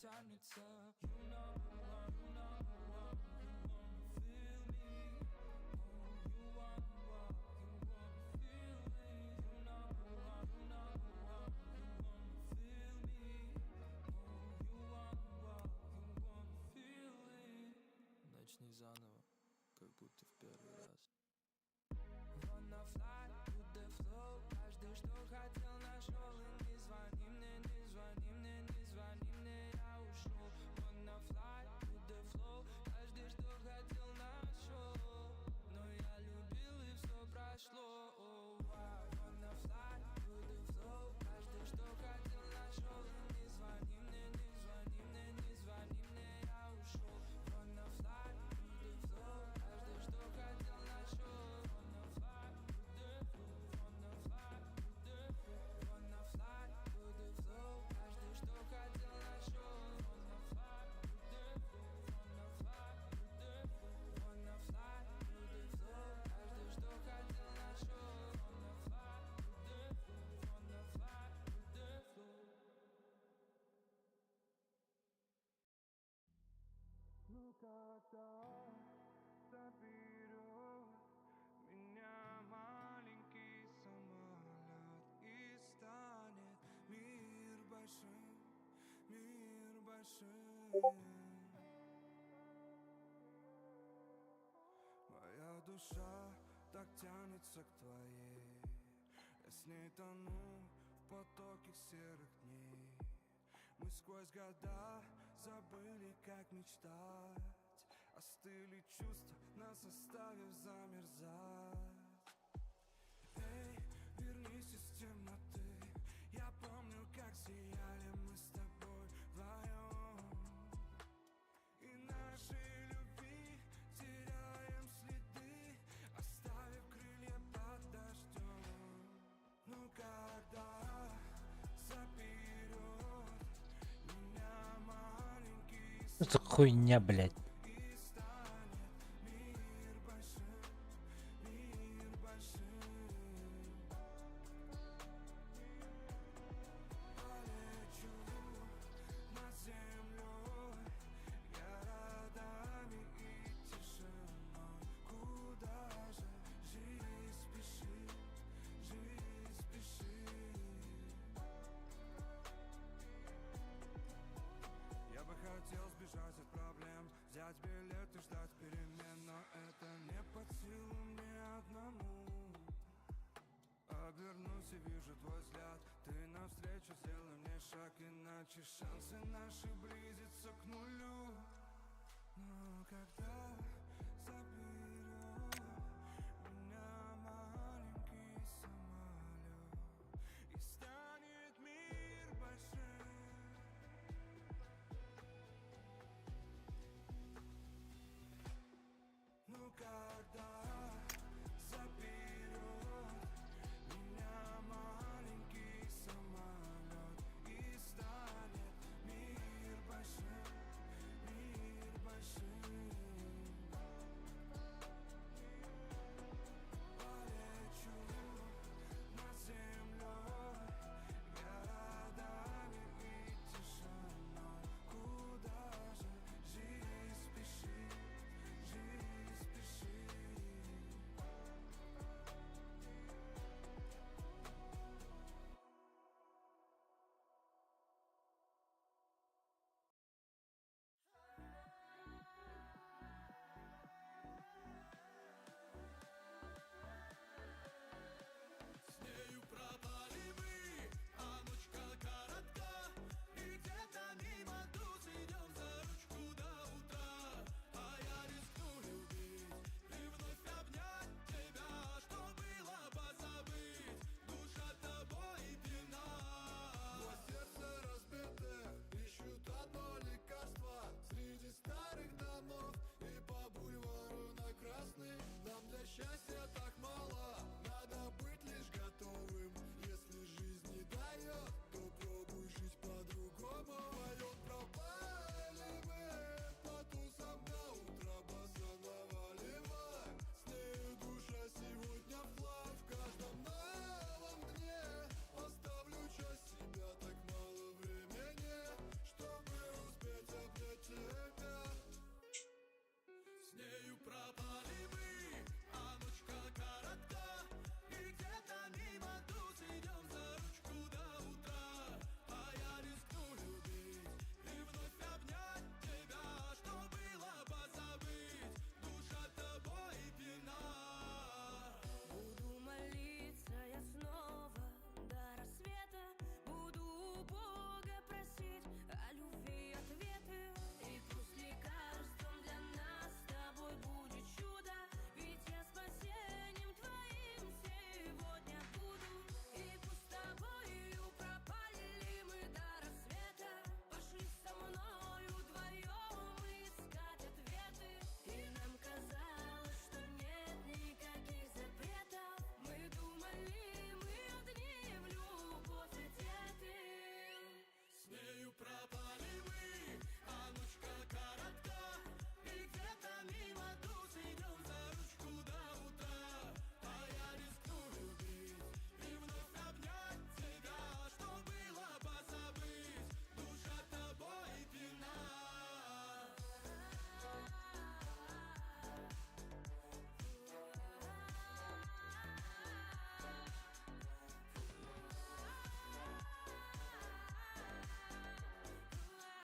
тянется. You number one, you number one, you wanna feel me. Oh, you wanna walk, you wanna feel me. You number one, you number one, you wanna feel me. Oh, you wanna walk, you wanna feel it. Начни заново, как будто в первый раз. Wanna fly with the flow. Каждый, что хотел, нашел. И не звони мне, не звони мне, не звони мне, я ушел. Wanna fly with the flow. Каждый, что хотел, нашел. Но я любил, и все прошло. Wanna fly with the flow. Каждый, что хотел, нашел. И не звони мне, не звони мне, не звони мне, я ушел. Wanna fly with the flow. Каждый, что хотел, нашел. Ну когда заберет меня маленький самолет и станет мир большим, мир большим. Моя душа так тянется к твоей, я с ней тону в потоке серых дней. Мы сквозь года забыли, как мечтать, остыли чувства, нас оставив замерзать. Эй, вернись из темноты, я помню, как сияли мы с тобой вдвоем. И нашей любви теряем следы, оставив крылья под дождем. Ну когда заберет меня маленький Что за хуйня, блядь? и станет мир большим, мир большим. Полечу над землей, городами и тишиной. Куда же жизнь спешит, жизнь спешит. Я бы хотел сбежать от проблем, взять билет и ждать перемен, но это не под силу мне одному. Обернусь и вижу твой взгляд, ты навстречу, сделай мне шаг, иначе шансы наши близятся к нулю. Но когда заберет